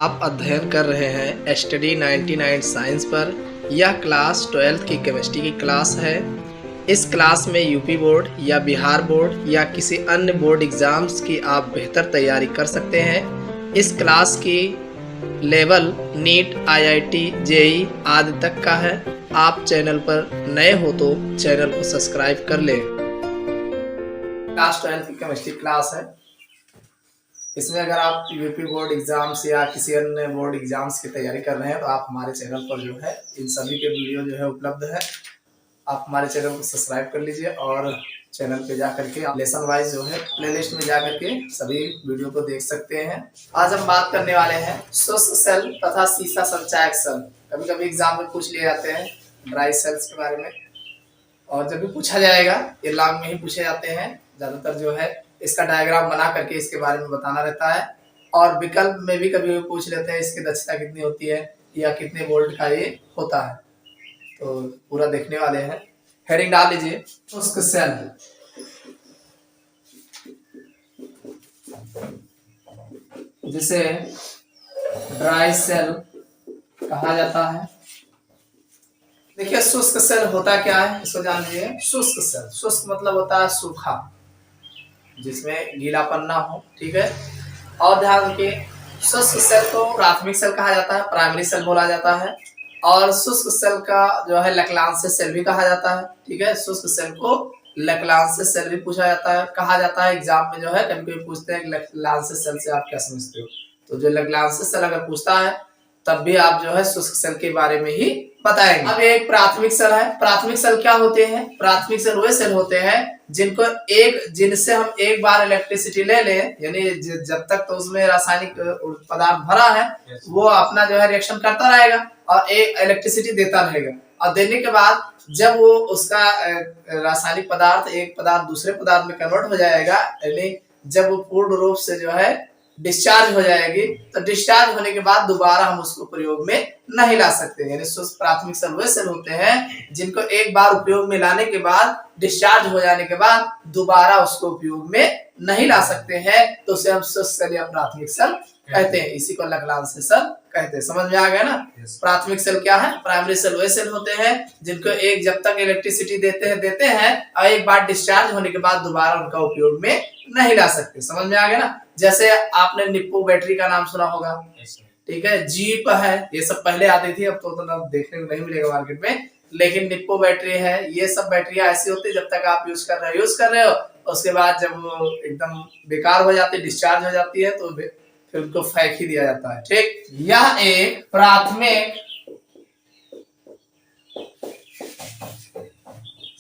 आप अध्ययन कर रहे हैं स्टडी 99 साइंस पर। यह क्लास 12th की केमिस्ट्री की क्लास है। इस क्लास में यूपी बोर्ड या बिहार बोर्ड या किसी अन्य बोर्ड एग्ज़ाम्स की आप बेहतर तैयारी कर सकते हैं। इस क्लास की लेवल नीट, आईआईटी, जेई आदि तक का है। आप चैनल पर नए हो तो चैनल को सब्सक्राइब कर लें। क्लास 12th की केमिस्ट्री क्लास है। इसमें अगर आप यूपी बोर्ड एग्जाम्स या किसी अन्य बोर्ड एग्जाम्स की तैयारी कर रहे हैं तो आप हमारे चैनल पर जो है इन सभी के वीडियो जो है उपलब्ध है। आप हमारे चैनल को सब्सक्राइब कर लीजिए और चैनल पे जा करके आप लेसन वाइज जो है प्लेलिस्ट में जा करके सभी वीडियो को देख सकते हैं। आज हम बात करने वाले हैं शुष्क सेल तथा सीसा संचायक सेल। कभी कभी एग्जाम में पूछ लिए जाते हैं ड्राई सेल्स के बारे में, और जब भी पूछा जाएगा ये लॉन्ग में ही पूछे जाते हैं। ज्यादातर जो है इसका डायग्राम बना करके इसके बारे में बताना रहता है, और विकल्प में भी कभी भी पूछ लेते हैं इसकी दक्षता कितनी होती है या कितने वोल्ट का ये होता है। तो पूरा देखने वाले हैं। हेडिंग डाल लीजिए शुष्क सेल। जिसे ड्राई सेल कहा जाता है। देखिए शुष्क सेल होता क्या है इसको जान लीजिए। शुष्क सेल, शुष्क मतलब होता है सूखा, जिसमें गीलापन ना हो, ठीक है। और ध्यान रखिए शुष्क सेल को प्राथमिक सेल कहा जाता है, प्राइमरी सेल बोला जाता है। और शुष्क सेल का जो है लैक्लांस सेल भी कहा जाता है, ठीक है। शुष्क सेल को लैक्लांस सेल भी पूछा जाता है, कहा जाता है। एग्जाम में जो है कभी कभी पूछते हैं लैक्लांस सेल से आप क्या समझते हो, तो जो लैक्लांस सेल अगर पूछता है तब भी आप जो है शुष्क सेल के बारे में ही बताएंगे। अब एक प्राथमिक सेल है। प्राथमिक सेल क्या होते हैं? प्राथमिक सेल वे सेल होते हैं जिनसे हम एक बार इलेक्ट्रिसिटी ले लें, यानी जब तक तो उसमें रासायनिक पदार्थ भरा है वो अपना जो है रिएक्शन करता रहेगा और एक इलेक्ट्रिसिटी देता रहेगा। और देने के बाद जब वो उसका रासायनिक पदार्थ एक पदार्थ दूसरे पदार्थ में कन्वर्ट हो जाएगा, यानी जब वो पूर्ण रूप से जो है डिस्चार्ज हो जाएगी, तो डिस्चार्ज होने के बाद दोबारा हम उसको प्रयोग में नहीं ला सकते। यानी प्राथमिक सेल वे सेल होते हैं जिनको एक बार उपयोग में लाने के बाद, डिस्चार्ज हो जाने के बाद दोबारा उसको उपयोग में नहीं ला सकते हैं, तो उसे हम शुष्क सेल या प्राथमिक सेल कहते हैं। इसी को लैक्लांस सेल कहते हैं। समझ में आ गया ना? प्राथमिक सेल क्या है? प्राइमरी सेल वे सेल होते हैं जिनको एक जब तक इलेक्ट्रिसिटी देते हैं और एक बार डिस्चार्ज होने के बाद दोबारा उनका उपयोग में नहीं ला सकते। समझ में आ गया ना? जैसे आपने निप्पो बैटरी का नाम सुना होगा, ठीक है। जीप है, ये सब पहले आती थी, अब तो उतना देखने को नहीं मिलेगा मार्केट में, लेकिन निप्पो बैटरी है। ये सब बैटरियां ऐसी होती है जब तक आप यूज कर रहे हो, उसके बाद जब वो एकदम बेकार हो जाती है, डिस्चार्ज हो जाती है, तो फिर उनको फेंक ही दिया जाता है, ठीक। यह एक प्राथमिक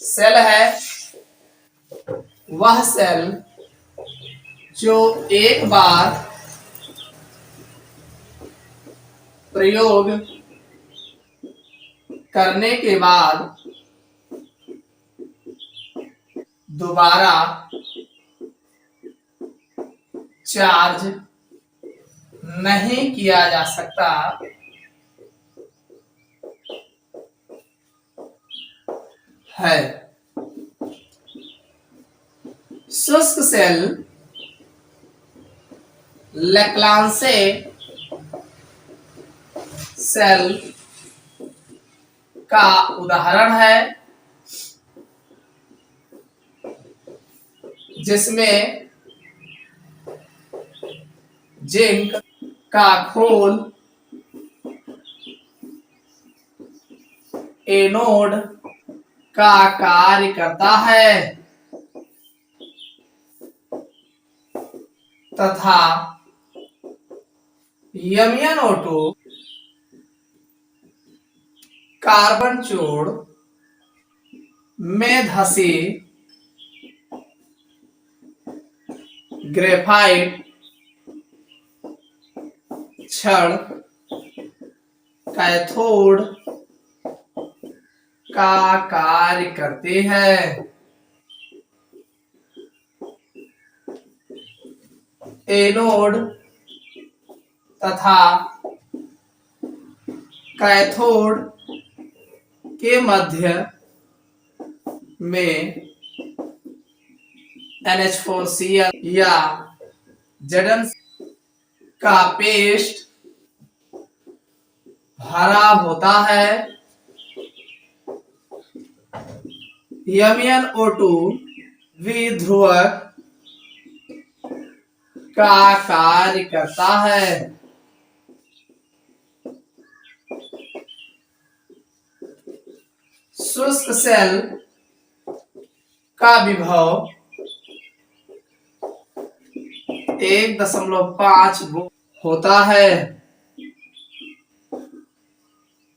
सेल है, वह सेल जो एक बार प्रयोग करने के बाद दोबारा चार्ज नहीं किया जा सकता है। शुष्क सेल लैक्लांसे सेल का उदाहरण है, जिसमें जिंक का खोल एनोड का कार्य करता है तथा MnO2 कार्बन जोड़ में धसी ग्रेफाइट छड़ कैथोड का कार्य करते हैं। एनोड तथा कैथोड के मध्य में NH4Cl या Zn का पेस्ट भरा होता है MnO2 द्विध्रुवक का कार्य करता है। शुष्क सेल का विभव 1.5 वोल्ट होता है।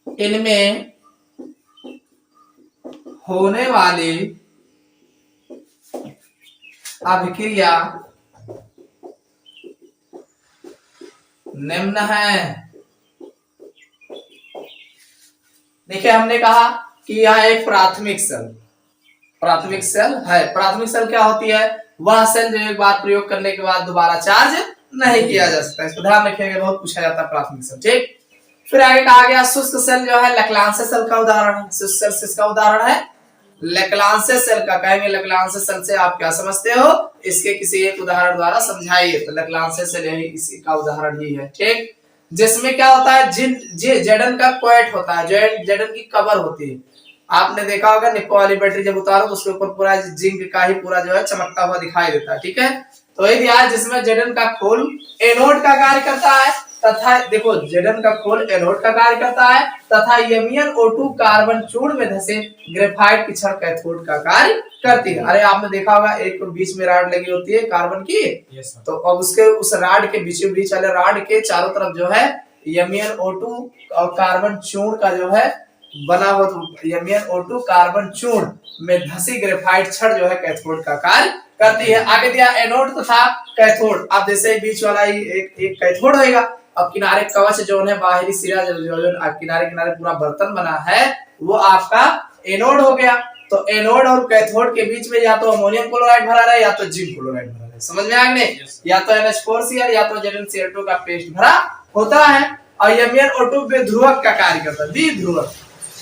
इनमें होने वाली अभिक्रिया निम्न है। देखिए हमने कहा कि यह एक प्राथमिक सेल है। प्राथमिक सेल क्या होती है? वह सेल जो एक बार प्रयोग करने के बाद दोबारा चार्ज नहीं किया जा सकता। इसको ध्यान रखिएगा, बहुत पूछा जाता है प्राथमिक सेल। ठीक, फिर आगे कहा गया शुष्क सेल जो है लैक्लांसे सेल का उदाहरण है। शुष्क सेल किसका उदाहरण है? लैक्लांसे सेल का। कहेंगे लैक्लांसे सेल से आप क्या समझते हो? इसके किसी एक उदाहरण द्वारा समझाइए। तो लैक्लांसे सेल यही इसी का उदाहरण ही है। ठीक, जिसमें क्या होता है? जेडन का क्वेट होता है, जेडन की कवर होती है। आपने देखा होगा निप्पो वाली बैटरी जब उतारो तो उसके ऊपर पूरा जिंक का ही पूरा जो है चमकता हुआ दिखाई देता है। ठीक है, तो ये दिया है जिसमें जेडन का खोल एनोड का कार्य करता है तथा देखो जेडन का खोल एनोड का कार्य करता है तथा MnO2 कार्बन चूर्ण में धसे ग्रेफाइट की छड़ कैथोड का कार्य करती है। अरे आपने देखा होगा एक बीच में राड लगी होती है कार्बन की। तो अब उसके उस राड के बीचों बीच वाले राड के चारों तरफ जो है MnO2 और कार्बन चूर्ण का जो है बना हुआ MnO2 कार्बन चूर्ण में धसी ग्रेफाइट छड़ जो है कैथोड का कार्य करती है। आगे दिया एनोड तथा कैथोड। अब जैसे बीच वाला ही एक कैथोड होगा। अब किनारे कवच जो है बाहरी सिरा जो किनारे किनारे पूरा बर्तन बना है वो आपका एनोड हो गया। तो एनोड और कैथोड के बीच में या तो अमोनियम क्लोराइड भरा रहे या तो जिंक क्लोराइड भरा रहे। समझ में आ गया? या तो NH4Cl या तो ZnCl2 का पेस्ट भरा होता है। और MnO2 द्विध्रुवक का कार्य करता है। द्विध्रुवक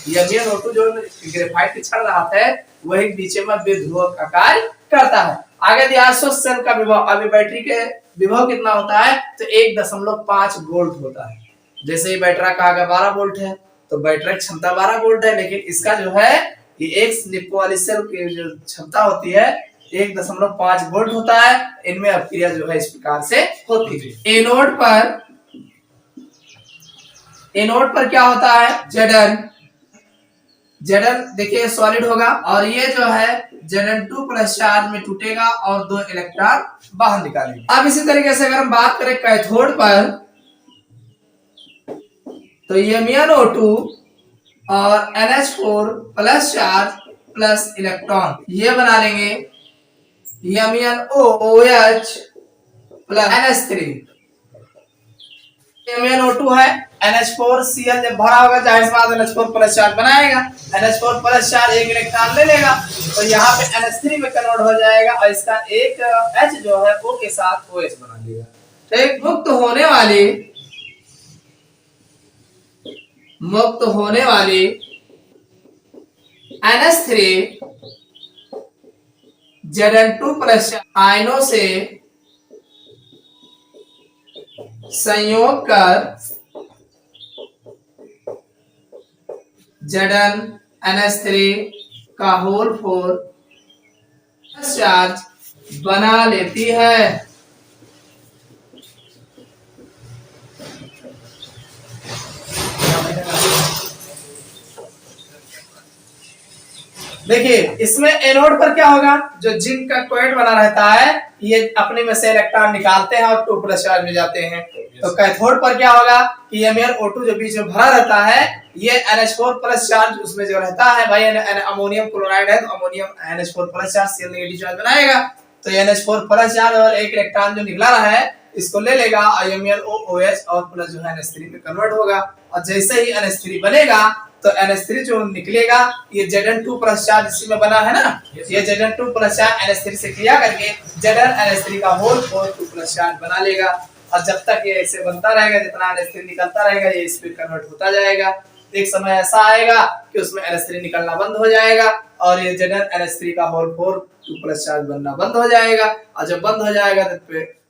MnO2 जो ग्रेफाइट की छड़ रहा है वही नीचे में द्विध्रुवक का कार्य करता है। आगे दिया शुष्क सेल का विभव। अभी बैटरी के विभव कितना होता है? तो 1.5 वोल्ट होता है। जैसे ये बैटरा का आगे 12 वोल्ट है तो बैटरी की क्षमता 12 वोल्ट है, लेकिन इसका जो है ये एक निप्पो वाली सेल की जो क्षमता होती है 1.5 वोल्ट होता है। इनमें अभिक्रिया जो है इस प्रकार से होती है। एनोड पर क्या होता है? Zn देखिए सॉलिड होगा और ये जो है Zn2 प्लस चार्ज में टूटेगा और 2 इलेक्ट्रॉन बाहर निकालेगा। अब इसी तरीके से अगर हम बात करें कैथोड पर तो MnO2 और NH4 plus charge plus electron ये बना लेंगे MnOH प्लस NH3। MnO2 है, NH4Cl जब भरा होगा जाहिर सी बात NH4 प्लस चार्ज बनाएगा। NH4 प्लस चार्ज एक इलेक्ट्रॉन ले लेगा तो यहाँ पे NH3 में कन्वर्ट हो जाएगा और इसका एक H जो है O के साथ OH बना लेगा। ठीक, मुक्त होने वाली NH3 Zn2 प्लस आयनों से संयोग कर ZnNH3 का होल 4 चार्ज बना लेती है। देखिए इसमें एनोड पर क्या होगा? जो जिंक का क्वेट बना रहता है ये अपने में से इलेक्ट्रॉन निकालते हैं और 2 प्लस चार्ज में जाते हैं। तो कैथोड पर क्या होगा कि MnO2 जो बीच में भरा रहता है ये NH4 प्लस चार्ज उसमें जो रहता है भाई अमोनियम क्लोराइड है तो ammonium NH4 plus charge Cl negative charge बनाएगा। तो NH4 प्लस चार्ज और एक इलेक्ट्रॉन जो निकला रहा है इसको ले लेगा और MnOH और प्लस जो है NH3 में कन्वर्ट होगा। और जैसे ही NH3 बनेगा तो NH3 जो निकलेगा ये Zn2 प्लस चार्ज इसी में बना है ना, ये Zn2 प्लस चार्ज NH3 से क्रिया करके ZnNH3 का होल 2 प्लस चार्ज बना लेगा। और जब तक ये ऐसे बनता रहेगा जितना NH3 निकलता रहेगा ये इस पे कन्वर्ट होता जाएगा। एक समय ऐसा आएगा कि उसमें NH3 निकलना बंद हो जाएगा और ये ZnNH3 का होल 2 प्लस चार्ज बनना बंद हो जाएगा। और जब बंद हो जाएगा तो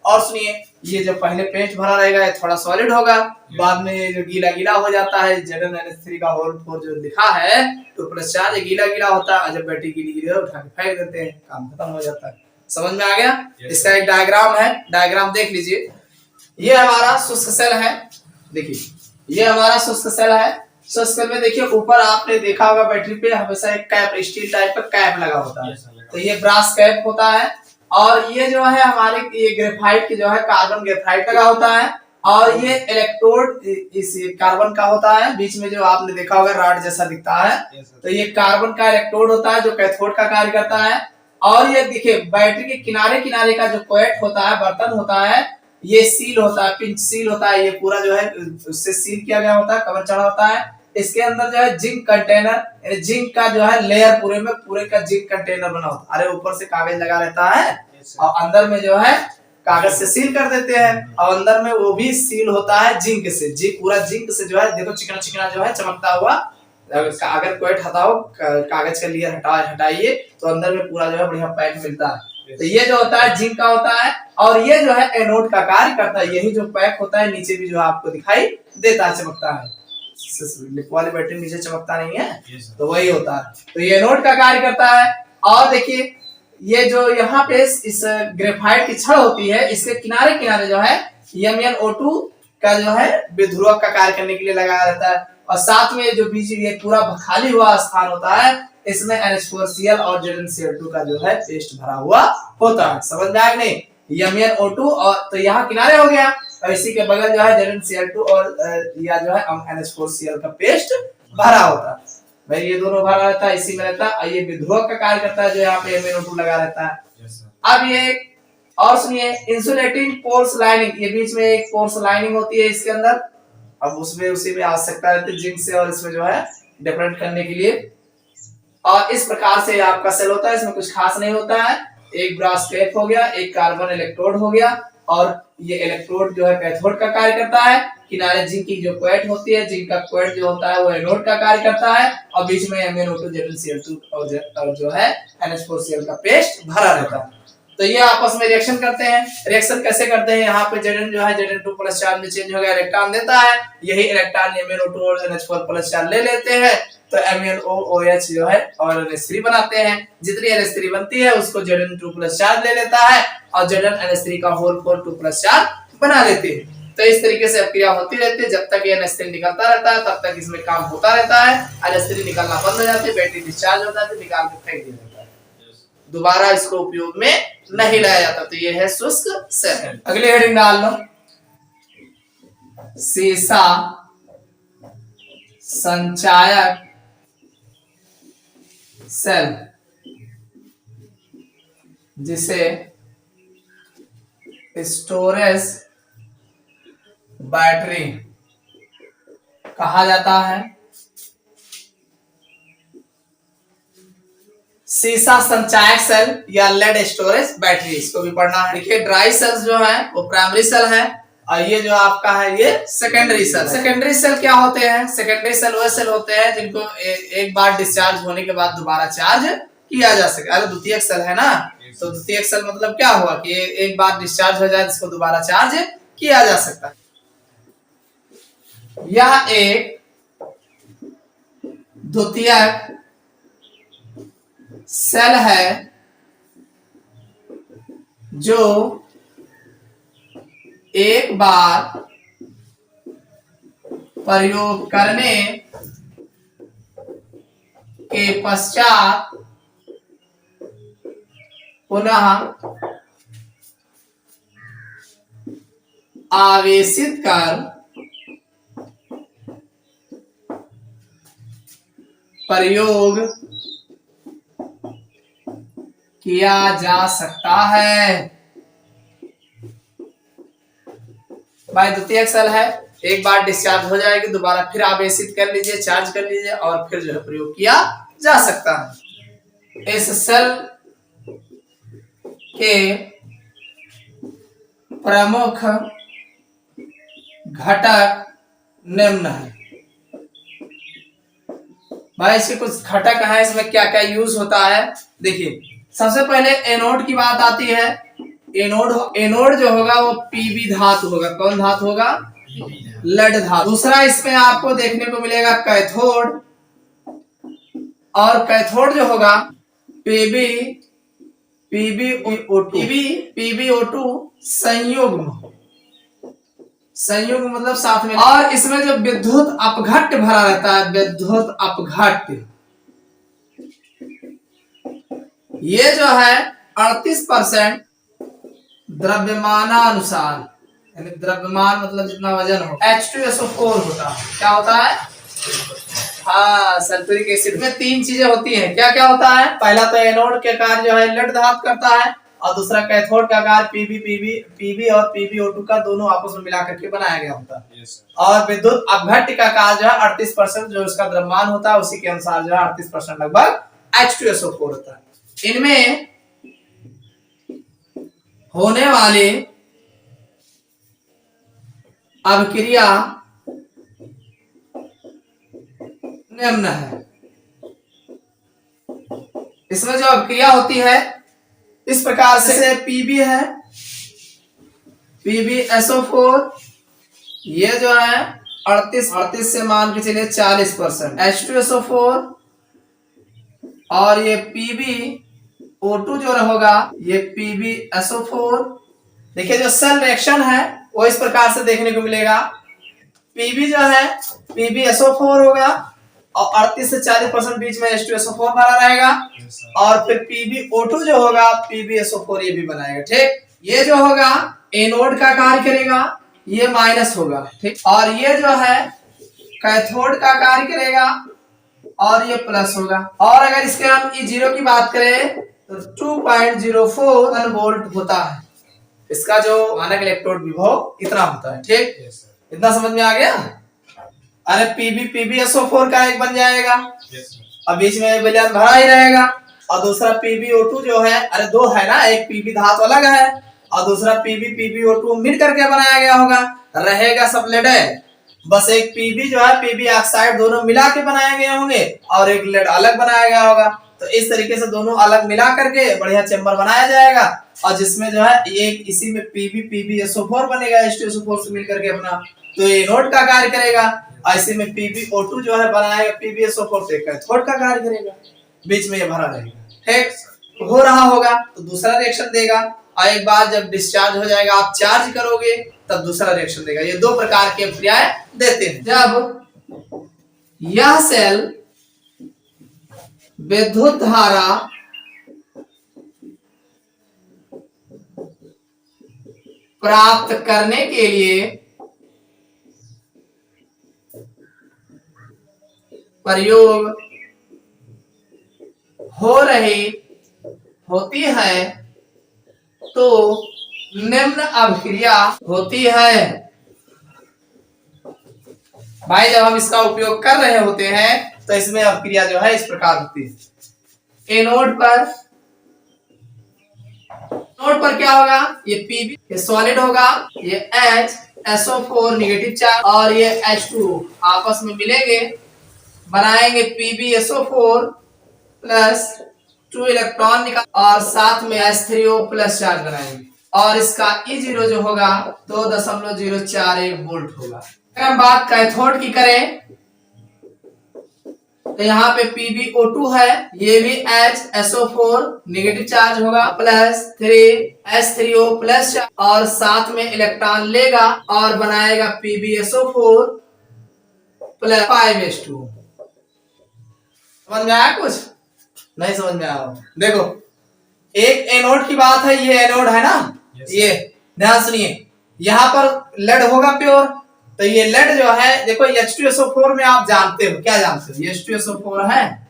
और सुनिए, ये जो पहले पेस्ट भरा रहेगा ये थोड़ा सॉलिड होगा, बाद में ये जो गीला गीला हो जाता है, Zn का होल 4 जो लिखा है 2+4 ये गीला गीला होता है, और जब बैटरी गीली गीली हो उठा के फेंक देते हैं, काम खत्म हो जाता है। समझ में आ गया? इसका एक डायग्राम है, डायग्राम देख लीजिए। ये हमारा शुष्क सेल है, देखिए ये हमारा शुष्क सेल है। शुष्क सेल में देखिए ऊपर आपने देखा होगा बैटरी पे हमेशा एक कैप, स्टील टाइप का कैप लगा होता है, तो ये ब्रास कैप होता है। और ये जो है हमारे ये ग्रेफाइट की जो है कार्बन ग्रेफाइट लगा होता है, और ये इलेक्ट्रोड इस कार्बन का होता है, बीच में जो आपने देखा होगा रॉड जैसा दिखता है, तो ये कार्बन का इलेक्ट्रोड होता है जो कैथोड का कार्य करता है। और ये देखिए बैटरी के किनारे किनारे का जो क्वेट होता है, बर्तन होता है, ये सील होता है, पिंच सील होता है, ये पूरा जो है उससे सील किया गया होता है, कवर चढ़ा होता है। इसके अंदर जो है जिंक कंटेनर, जिंक का जो है लेयर पूरे का जिंक कंटेनर बना होता है। अरे ऊपर से कागज लगा रहता है और अंदर में जो है कागज से सील कर देते हैं, और अंदर में वो भी सील होता है जिंक से। पूरा जिंक से जो है देखो चिकना चिकना जो है चमकता हुआ, अगर क्वेट हटाओ कागज का लेयर हटाइए तो अंदर में पूरा जो है बढ़िया पैक मिलता है। तो ये जो होता है जिंक का होता है, और ये जो है एनोड का कार्य करता है। यही जो पैक होता है नीचे भी जो आपको दिखाई देता है, चमकता है, वाली बैटरी नीचे चमकता नहीं है, तो वही होता है। तो ये एनोड का कार्य करता है। और देखिए ये जो यहाँ पे इस ग्रेफाइट की छड़ होती है, इसके किनारे किनारे जो है MnO2 का जो है विध्रुवक का कार्य करने के लिए लगाया रहता है, और साथ में जो बीच ये पूरा खाली हुआ स्थान होता है इसमें NH4Cl और ZnCl2 का जो है पेस्ट भरा हुआ होता है। समझ में आया नहीं? MnO2 और तो यहाँ किनारे हो गया, और इसी के बगल जो है ZnCl2 और या जो है NH4Cl का पेस्ट भरा होता है। भाई ये दोनों भरा रहता है, इसी में रहता है, और ये विध्रुवक का कार्य करता है जो यहाँ पे MnO2 लगा रहता है। अब ये और सुनिए, इंसुलेटिंग पोर्स लाइनिंग, ये बीच में एक पोर्स लाइनिंग होती है इसके अंदर, अब उसमें उसी में आवश्यकता रहती है जिंक से, और इसमें जो है डिफरेंट करने के लिए। और इस प्रकार से आपका सेल होता है, इसमें कुछ खास नहीं होता है, एक ब्रास कैप हो गया, एक कार्बन इलेक्ट्रोड हो गया, और ये इलेक्ट्रोड जो है कैथोड का कार्य करता है, किनारे जिंक की जो क्वेट होती है, जिंक का क्वेट जो होता है वो एनोड का कार्य करता है, और बीच में MnO2 ZnCl2 और जो है NH4Cl का पेस्ट भरा रहता है। तो ये आपस में रिएक्शन करते हैं। रिएक्शन कैसे करते हैं? यहाँ पे Zn जो है Zn2+4 में चेंज हो गया, इलेक्ट्रॉन देता है, यही इलेक्ट्रॉन MnO2 और NH4+4 ले लेते हैं, तो MnOOH जो है और NH3 बनाते हैं। जितनी NH3 बनती है उसको Zn2+4 ले लेता है, और ZnNH3 का होल 2+4 बना लेते हैं। तो इस तरीके से क्रिया होती रहती है, जब तक ये NH3 निकलता रहता है तब तक इसमें काम होता रहता है। NH3 निकलना बंद हो जाती है, बैटरी डिस्चार्ज हो जाती है, निकाल के फेंक दिया जाता है, दोबारा इसको उपयोग में नहीं लाया जाता। तो ये है शुष्क सेल। अगले हेडिंग डाल लो, सीसा संचायक सेल, जिसे स्टोरेज बैटरी कहा जाता है। सीसा संचायक सेल या लेड स्टोरेज बैटरी, इसको भी पढ़ना है। देखिए ड्राई सेल्स जो है वो प्राइमरी सेल है, और ये जो आपका है ये सेकेंडरी सेल। सेकेंडरी सेल क्या होते हैं? सेकेंडरी सेल वो सेल होते हैं जिनको एक बार डिस्चार्ज होने के बाद दोबारा चार्ज किया जा सके। अरे द्वितीयक सेल है ना, तो द्वितीयक सेल मतलब क्या हुआ कि एक बार डिस्चार्ज हो जाए जिसको दोबारा चार्ज किया जा सकता है। यह एक द्वितीयक सेल है जो एक बार प्रयोग करने के पश्चात पुनः आवेशित कर प्रयोग किया जा सकता है। भाई द्वितीयक सेल है, एक बार डिस्चार्ज हो जाएगी दोबारा फिर आवेशित कर लीजिए, चार्ज कर लीजिए, और फिर जो है प्रयोग किया जा सकता है। इस सेल के प्रमुख घटक निम्न है। भाई इसके कुछ घटक है, इसमें क्या क्या यूज होता है। देखिए सबसे पहले एनोड की बात आती है, एनोड जो होगा वो पीबी धातु होगा। कौन धातु होगा? लेड धातु। दूसरा इसमें आपको देखने को मिलेगा कैथोड, और कैथोड जो होगा पीबीओ2 संयुग्म। संयुग्म मतलब साथ में। और इसमें जो विद्युत अपघट्ट भरा रहता है, विद्युत अपघट्ट, ये जो है 38% द्रव्यमानानुसार, यानी द्रव्यमान मतलब जितना वजन हो, H2SO4 होता है। क्या होता है? हाँ, सल्फ्यूरिक एसिड में 3 चीजें होती हैं। क्या क्या होता है? पहला तो एनोड के कार्य जो है लेड धातु करता है, और दूसरा कैथोड का कार्य पीबी और पीबीओ2 का दोनों आपस में मिला करके बनाया गया होता है। और विद्युत अपघट्ट का कार्य जो है 38% जो उसका द्रव्यमान होता है, उसी के अनुसार जो है 38% लगभग H2SO4 होता है। इनमें होने वाले अभिक्रिया निम्न है। इसमें जो अभिक्रिया होती है इस प्रकार से पीबी है, PbSO4, ये जो है 38 से मान के चलिए 40%, H2SO4, और ये PbO2 जो होगा ये PbSO4। देखिए जो सेल रिएक्शन है वो इस प्रकार से देखने को मिलेगा। Pb जो है PbSO4 होगा, और 38 से 40% बीच में H2SO4 भरा रहेगा, और फिर PbO2 जो होगा PbSO4 ये भी बनाएगा। ठीक, ये जो होगा एनोड का कार्य करेगा, ये माइनस होगा। ठीक, और ये जो है कैथोड का कार्य करेगा, और ये प्लस होगा। और अगर इसके हम E0 की बात करें तो 2.04 वोल्ट होता है। इसका जो मानक इलेक्ट्रोड विभव इतना होता है। ठीक, इतना समझ में आ गया? अरे PbSO4 का एक बन जाएगा, अब बीच में विलयन भरा ही रहेगा, और दूसरा PbO2 जो है, अरे दो है ना, एक पीबी धातु अलग है और दूसरा PbPbO2 मिल करके बनाया गया होगा, रहेगा सब लेड। बस एक पीबी जो है पीबी ऑक्साइड दोनों मिला के बनाए गए होंगे, और एक लेड अलग बनाया गया होगा। तो इस तरीके से दोनों अलग मिला करके बढ़िया चेम्बर बनाया जाएगा, और जिसमें जो है एक इसी में PbPbSO4 बनेगा H2SO4 से मिलकर के अपना, तो ये एनोड का कार्य करेगा। ऐसे में PbO2 जो है बनाएगा PbSO4 से कैथोड का कार्य करेगा, बीच में ये भरा रहेगा। ठीक, हो रहा होगा तो दूसरा रिएक्शन देगा, और एक बार जब डिस्चार्ज हो जाएगा आप चार्ज करोगे तब दूसरा रिएक्शन देगा। ये दो प्रकार के अभिक्रियाएं देते हैं। जब यह सेल विद्युत धारा प्राप्त करने के लिए प्रयोग हो रही होती है तो निम्न अभिक्रिया होती है। भाई जब हम इसका उपयोग कर रहे होते हैं तो इसमें अभिक्रिया जो है इस प्रकार होती है। एनोड पर क्या होगा? ये Pb ये सॉलिड होगा, ये HSO4 नेगेटिव चार्ज और ये H2 आपस में मिलेंगे, बनाएंगे PbSO4 प्लस 2 इलेक्ट्रॉन निकाल, और साथ में H3O प्लस चार्ज बनाएंगे, और इसका E0 जो होगा 2.041 वोल्ट होगा। अगर हम बात कैथोड की करें तो यहाँ पे PbO2 है, ये भी HSO4 नेगेटिव चार्ज होगा, प्लस 3H3O प्लस, और साथ में इलेक्ट्रॉन लेगा और बनाएगा PbSO4 प्लस 5H2। समझ में आया? कुछ नहीं समझ में आया? देखो एक एनोड की बात है, ये एनोड है ना, ये ध्यान सुनिए, यहाँ पर लेड होगा प्योर, तो ये लेड जो है देखो H2SO4 में आप जानते हो, क्या जानते हो? H2SO4 है,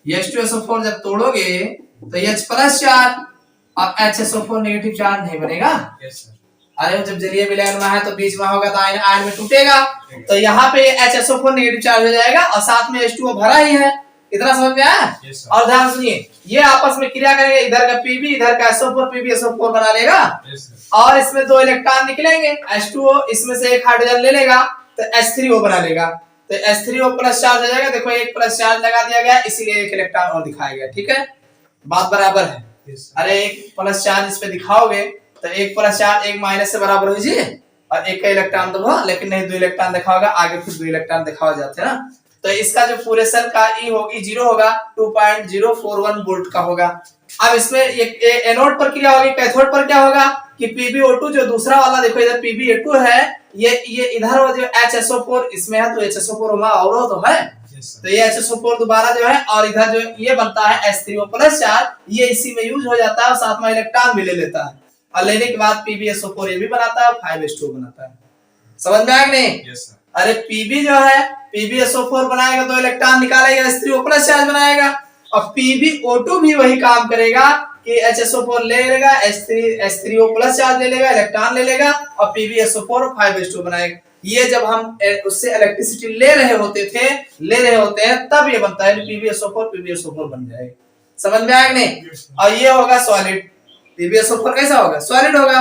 H2SO4 जब तोड़ोगे तो H प्लस चार्ज और HSO4 नेगेटिव चार्ज नहीं बनेगा। अरे जब जलीय विलयन में है तो बीच में होगा तो आयन में टूटेगा, तो यहाँ पे HSO4 नेगेटिव चार्ज हो जाएगा, और साथ में H2O भरा ही है। इतना समझ में आया? और ध्यान सुनिए, ये आपस में क्रिया करेंगे, इधर का Pb इधर का SO4 PbSO4 बना लेगा, और इसमें 2 इलेक्ट्रॉन निकलेंगे, H2O इसमें से एक हाइड्रोजन ले लेगा तो H3O बना लेगा, तो H3O प्लस चार्ज हो जाएगा। देखो एक प्लस चार्ज लगा दिया गया, इसीलिए एक इलेक्ट्रॉन और दिखाया गया। ठीक है, बात बराबर है। अरे एक प्लस चार्ज इस पे दिखाओगे तो एक प्लस चार्ज एक माइनस से बराबर हो जी, और एक का इलेक्ट्रॉन दबा, लेकिन नहीं 2 इलेक्ट्रॉन दिखाओगा, आगे फिर 2 इलेक्ट्रॉन दिखाओ जाते हैं ना। तो इसका जो पूरे सेल का ई होगी 0 होगा, 2.041 वोल्ट का होगा। अब इसमें एक एनोड पर क्रिया होगी, कैथोड पर क्या होगा कि PbO2 जो दूसरा वाला देखो इधर PbA2 है, ये इधर जो HSO4 इसमें है, तो HSO4 होगा और तो है, तो ये HSO4 दोबारा जो है, और इधर जो ये बनता है H3O प्लस चार्ज, ये इसी में यूज हो जाता है और साथ में इलेक्ट्रॉन भी ले लेता है, और लेने के बाद PbSO4 ये भी बनाता है, 5s2 बनाता है। समझ में आया नहीं? yes, अरे Pb जो है PbSO4 बनाएगा तो इलेक्ट्रॉन निकालेगा, H3O प्लस चार्ज बनाएगा, और PbO2 भी वही काम करेगा कि HSO4 ले लेगा, H3O प्लस चार्ज ले लेगा, इलेक्ट्रॉन ले लेगा, और PbSO4 5s2 बनाएगा। ये जब हम उससे इलेक्ट्रिसिटी ले रहे होते हैं तब ये बनता है PbSO4 बन जाएगा। समझ में आया नहीं? और ये होगा सॉलिड, PbSO4 कैसा होगा? सॉलिड होगा।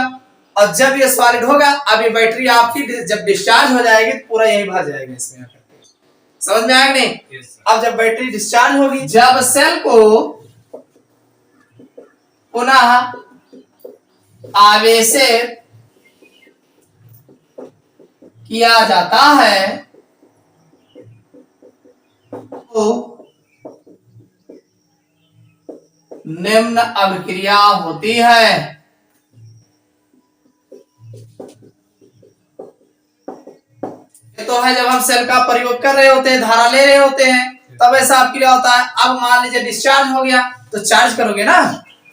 और जब ये सॉलिड होगा, अब ये बैटरी आपकी जब डिस्चार्ज हो जाएगी तो पूरा यही भर जाएगा इसमें आकर। समझ में आया नहीं? अब जब बैटरी डिस्चार्ज होगी, जब सेल को पुनः आवेशित किया जाता है तो निम्न अभिक्रिया होती है। ये तो है जब हम सेल का प्रयोग कर रहे होते हैं, धारा ले रहे होते हैं, तब ऐसा अभिक्रिया होता है। अब मान लीजिए डिस्चार्ज हो गया तो चार्ज करोगे ना,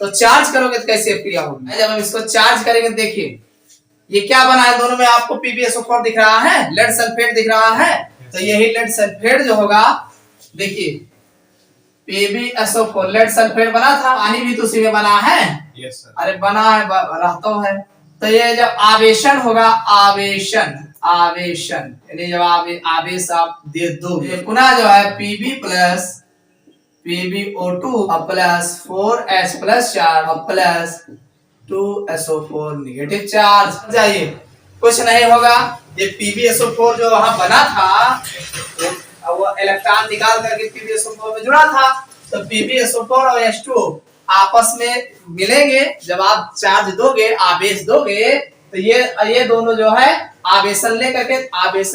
तो चार्ज करोगे तो कैसे अभिक्रिया होगी? जब हम इसको चार्ज करेंगे, देखिए ये क्या बना है, दोनों में आपको PbSO4 दिख रहा है, लेड सल्फेट दिख रहा है, तो यही लेड सल्फेट जो होगा, देखिए PbSO4 लेड सल्फेट बना था, पानी भी तो उसी में बना है। yes, अरे बना है, रहता है। तो ये जब आवेशन होगा, आवेशन यानी जब आवेश आप दे दोगे, पुनः जो है Pb plus PbO2 plus 4H plus charge plus 2SO4 negative charge जाइए, कुछ नहीं होगा। ये PbSO4 जो वहां बना था, वो इलेक्ट्रॉन निकाल करके PbSO4 में जुड़ा था, तो PbSO4 और H2 आपस में मिलेंगे। जब आप चार्ज दोगे, आवेश दोगे, तो ये दोनों जो है आवेशन लेकर के आवेश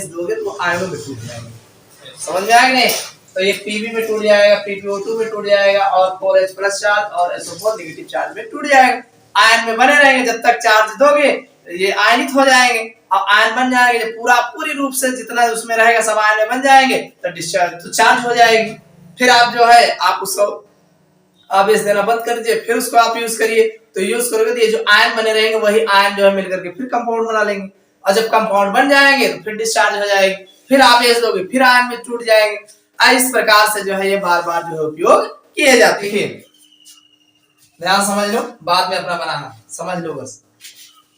दोगे तो आयनों में टूट जाएंगे। समझ में आएगा नहीं? तो ये Pb में टूट जाएगा, PbO2 में टूट जाएगा, और 4H प्लस चार्ज और SO4 नेगेटिव चार्ज में टूट जाएगा। आयन में बने रहेंगे, जब तक चार्ज दोगे ये आयनित हो जाएंगे, और आयन बन जाएंगे, जब पूरी रूप से जितना उसमें रहेगा सब आयन में बन जाएंगे, तो डिस्चार्ज तो चार्ज हो जाएगी। फिर आप जो है आप उसको आवेश देना बंद कर दीजिए, फिर उसको आप यूज करिए। तो यूज करोगे तो ये जो आयन बने रहेंगे वही आयन जो है मिलकर के फिर कंपाउंड बना लेंगे, और जब कंपाउंड बन जाएंगे तो फिर डिस्चार्ज हो जाएगी, फिर आवेश दोगे, फिर आयन में टूट जाएंगे। इस प्रकार से जो है ये बार बार जो है उपयोग किए जाते हैं। ध्यान समझ लो, बाद में अपना बनाना समझ लो बस।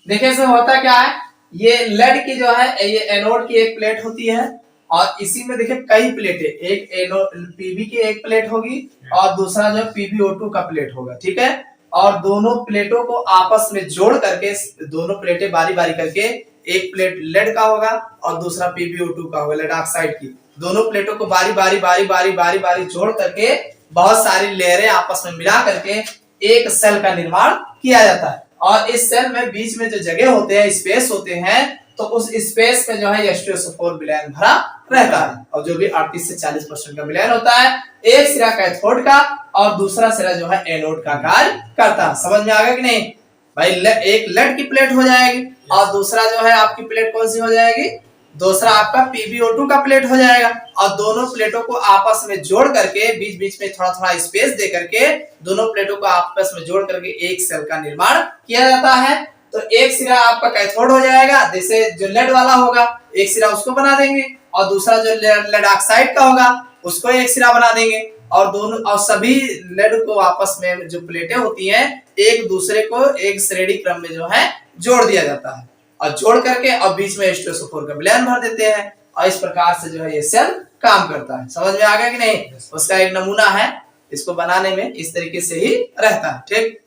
देखिए इसमें होता क्या है, ये लेड की जो है ये एनोड की एक प्लेट होती है, और इसी में देखिए कई प्लेटें, एक एनोड Pb की एक प्लेट होगी और दूसरा जो PbO2 का प्लेट होगा, ठीक है। और दोनों प्लेटों को आपस में जोड़ करके, दोनों प्लेटें बारी बारी करके, एक प्लेट लेड का होगा और दूसरा PbO2 का होगा, लेड ऑक्साइड की। दोनों प्लेटों को बारी बारी जोड़ करके बहुत सारी लेयरें आपस में मिला करके एक सेल का निर्माण किया जाता है। और इस सेल में बीच में जो जगह होते हैं, स्पेस होते हैं, तो उस स्पेस में जो है H2SO4 विलयन भरा रहता है, और जो भी 38 से 40% का विलयन होता है, एक सिरा कैथोड का और दूसरा सिरा जो है एनोड का कार्य करता है। समझ में आ गया कि नहीं भाई? एक लेड की प्लेट हो जाएगी और दूसरा जो है आपकी प्लेट कौन सी हो जाएगी? दूसरा आपका PbO2 का प्लेट हो जाएगा, और दोनों प्लेटों को आपस में जोड़ करके बीच बीच में थोड़ा थोड़ा स्पेस दे करके दोनों प्लेटों को आपस में जोड़ करके एक सेल का निर्माण किया जाता है। तो एक सिरा आपका कैथोड हो जाएगा, जैसे जो लेड वाला होगा एक सिरा उसको बना देंगे, और दूसरा जो लेड ऑक्साइड का होगा उसको एक सिरा बना देंगे, और दोनों और सभी लेड को आपस में जो प्लेटें होती हैं एक दूसरे को एक श्रेणी क्रम में जो है जोड़ दिया जाता है, और जोड़ करके और बीच में H2SO4 का विलयन भर देते हैं, और इस प्रकार से जो है ये सेल काम करता है। समझ में आ गया कि नहीं? उसका एक नमूना है, इसको बनाने में इस तरीके से ही रहता है, ठीक।